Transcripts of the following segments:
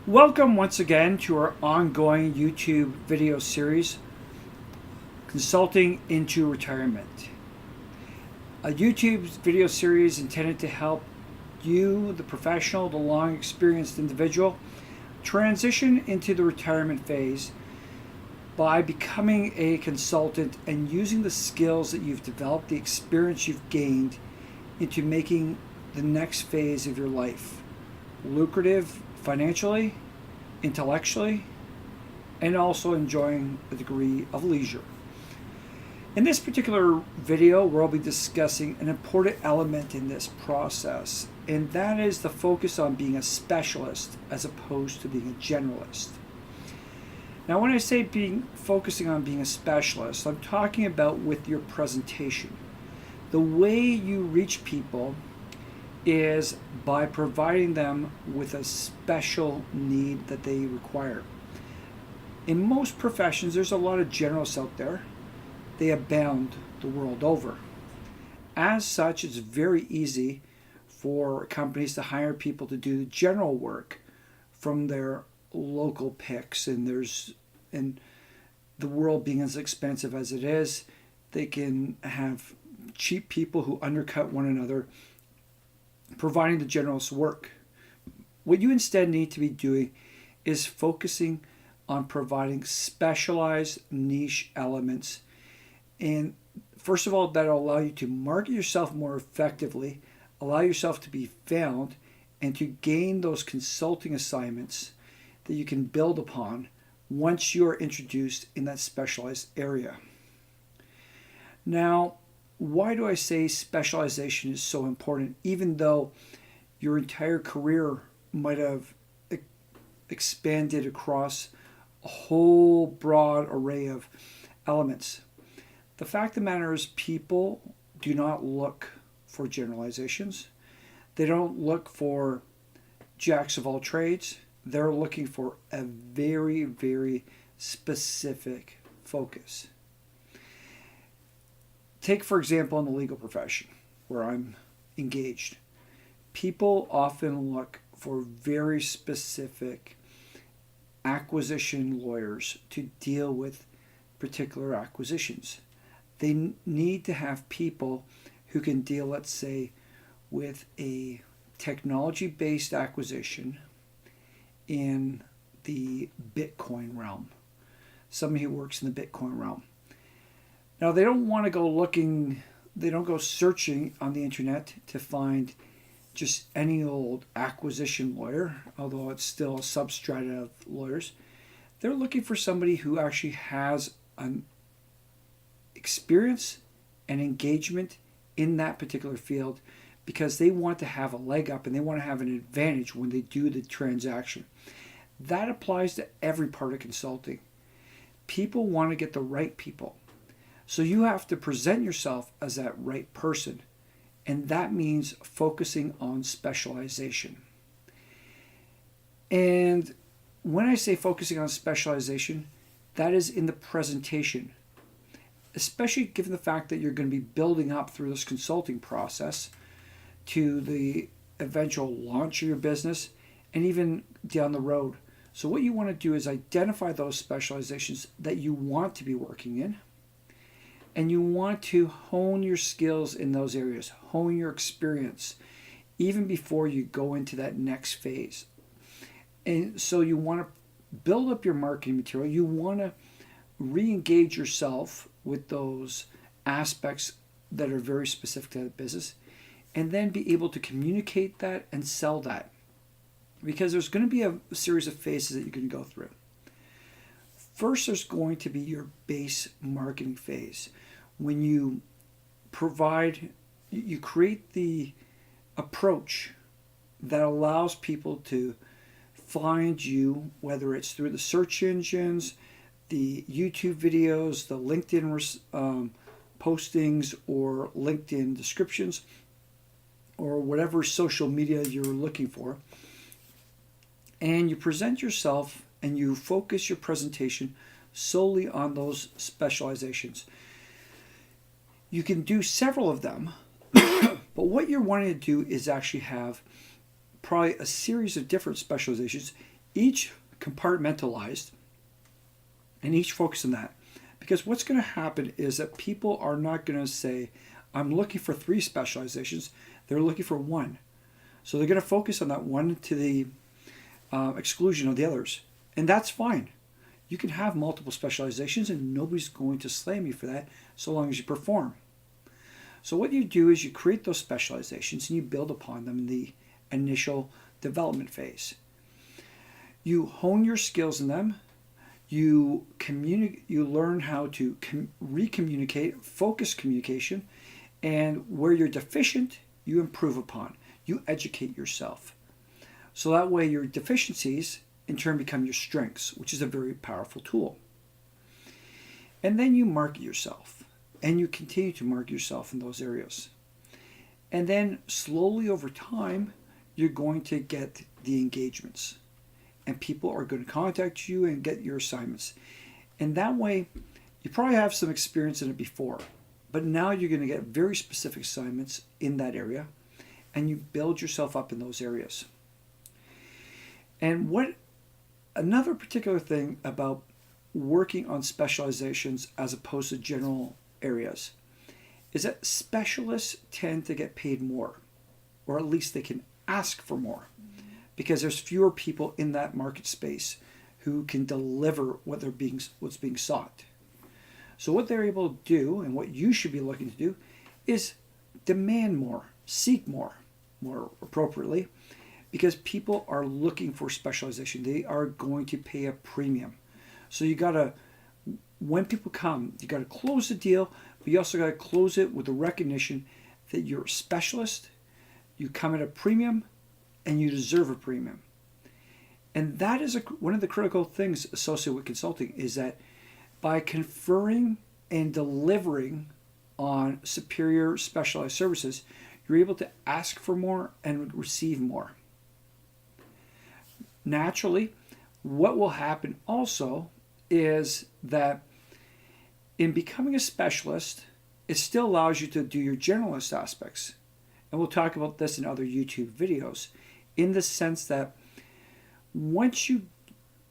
Welcome once again to our ongoing YouTube video series, Consulting into Retirement. A YouTube video series intended to help you, the professional, the long experienced individual, transition into the retirement phase by becoming a consultant and using the skills that you've developed, the experience you've gained, into making the next phase of your life lucrative financially, intellectually, and also enjoying a degree of leisure. In this particular video, we'll be discussing an important element in this process, and that is the focus on being a specialist as opposed to being a generalist. Now, when I say focusing on being a specialist, I'm talking about with your presentation. The way you reach people is by providing them with a special need that they require. In most professions, there's a lot of generalists out there. They abound the world over. As such, it's very easy for companies to hire people to do general work from their local picks, and the world being as expensive as it is, they can have cheap people who undercut one another providing the generalist work. What you instead need to be doing is focusing on providing specialized niche elements. And first of all, that'll allow you to market yourself more effectively, allow yourself to be found, and to gain those consulting assignments that you can build upon once you're introduced in that specialized area. Now, why do I say specialization is so important, even though your entire career might have expanded across a whole broad array of elements? The fact of the matter is, people do not look for generalizations. They don't look for jacks of all trades. They're looking for a very, very specific focus. Take, for example, in the legal profession where I'm engaged. People often look for very specific acquisition lawyers to deal with particular acquisitions. They need to have people who can deal, let's say, with a technology-based acquisition in the Bitcoin realm. Somebody who works in the Bitcoin realm. Now, they don't want to go looking, they don't go searching on the internet to find just any old acquisition lawyer, although it's still a substrata of lawyers. They're looking for somebody who actually has an experience and engagement in that particular field, because they want to have a leg up and they want to have an advantage when they do the transaction. That applies to every part of consulting. People want to get the right people. So you have to present yourself as that right person, and that means focusing on specialization. And when I say focusing on specialization, that is in the presentation, especially given the fact that you're going to be building up through this consulting process to the eventual launch of your business and even down the road. So what you want to do is identify those specializations that you want to be working in. And you want to hone your skills in those areas, hone your experience, even before you go into that next phase. And so you want to build up your marketing material. You want to re-engage yourself with those aspects that are very specific to the business, and then be able to communicate that and sell that. Because there's going to be a series of phases that you're going to go through. First, there's going to be your base marketing phase. When you create the approach that allows people to find you, whether it's through the search engines, the YouTube videos, the LinkedIn postings, or LinkedIn descriptions, or whatever social media you're looking for. And you present yourself and you focus your presentation solely on those specializations. You can do several of them, but what you're wanting to do is actually have probably a series of different specializations each compartmentalized and each focus on that. Because what's going to happen is that people are not going to say, I'm looking for 3 specializations. They're looking for 1. So they're going to focus on that one to the exclusion of the others. And that's fine. You can have multiple specializations and nobody's going to slam you for that so long as you perform. So what you do is you create those specializations and you build upon them in the initial development phase. You hone your skills in them. You learn how to re-communicate, focus communication, and where you're deficient, you improve upon. You educate yourself. So that way your deficiencies in turn become your strengths, which is a very powerful tool. And then you market yourself, and you continue to market yourself in those areas. And then slowly over time, you're going to get the engagements. And people are going to contact you and get your assignments. And that way, you probably have some experience in it before, but now you're going to get very specific assignments in that area, and you build yourself up in those areas. And what another particular thing about working on specializations as opposed to general areas is that specialists tend to get paid more, or at least they can ask for more, because there's fewer people in that market space who can deliver what's being sought. So what they're able to do, and what you should be looking to do, is demand more, seek more appropriately, because people are looking for specialization. They are going to pay a premium. So when people come, you gotta close the deal, but you also gotta close it with the recognition that you're a specialist, you come at a premium, and you deserve a premium. And that is one of the critical things associated with consulting, is that by conferring and delivering on superior specialized services, you're able to ask for more and receive more. Naturally, what will happen also is that in becoming a specialist, it still allows you to do your generalist aspects. And we'll talk about this in other YouTube videos, in the sense that once you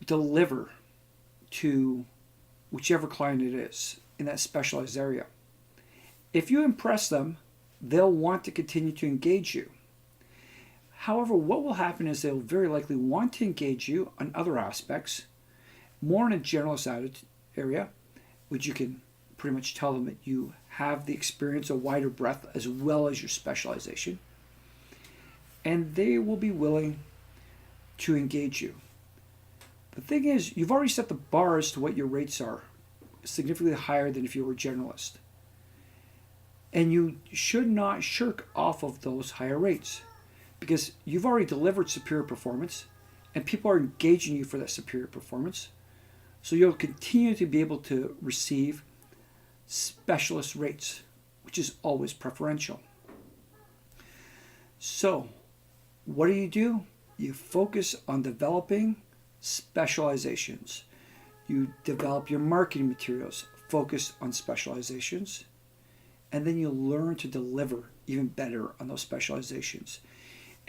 deliver to whichever client it is in that specialized area, if you impress them, they'll want to continue to engage you. However, what will happen is they'll very likely want to engage you on other aspects, more in a generalist area, which you can pretty much tell them that you have the experience, a wider breadth, as well as your specialization. And they will be willing to engage you. The thing is, you've already set the bar as to what your rates are, significantly higher than if you were a generalist. And you should not shirk off of those higher rates, because you've already delivered superior performance and people are engaging you for that superior performance. So you'll continue to be able to receive specialist rates, which is always preferential. So what do? You focus on developing specializations. You develop your marketing materials, focus on specializations, and then you learn to deliver even better on those specializations.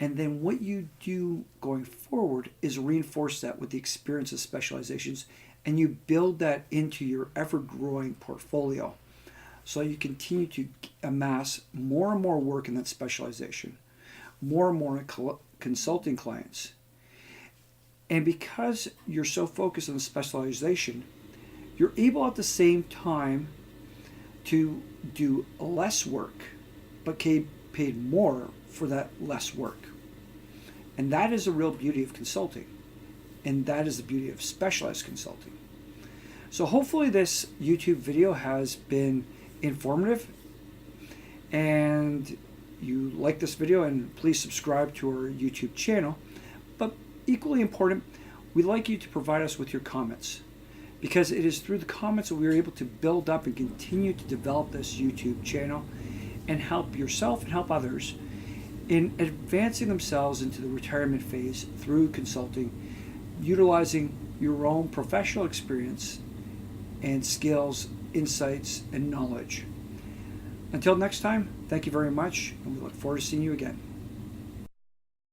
And then what you do going forward is reinforce that with the experience of specializations, and you build that into your ever-growing portfolio. So you continue to amass more and more work in that specialization, more and more consulting clients. And because you're so focused on the specialization, you're able at the same time to do less work, but get paid more for that less work. And that is the real beauty of consulting. And that is the beauty of specialized consulting. So hopefully this YouTube video has been informative, and you like this video, and please subscribe to our YouTube channel. But equally important, we'd like you to provide us with your comments, because it is through the comments that we are able to build up and continue to develop this YouTube channel and help yourself and help others in advancing themselves into the retirement phase through consulting, utilizing your own professional experience and skills, insights, and knowledge. Until next time, thank you very much, and we look forward to seeing you again.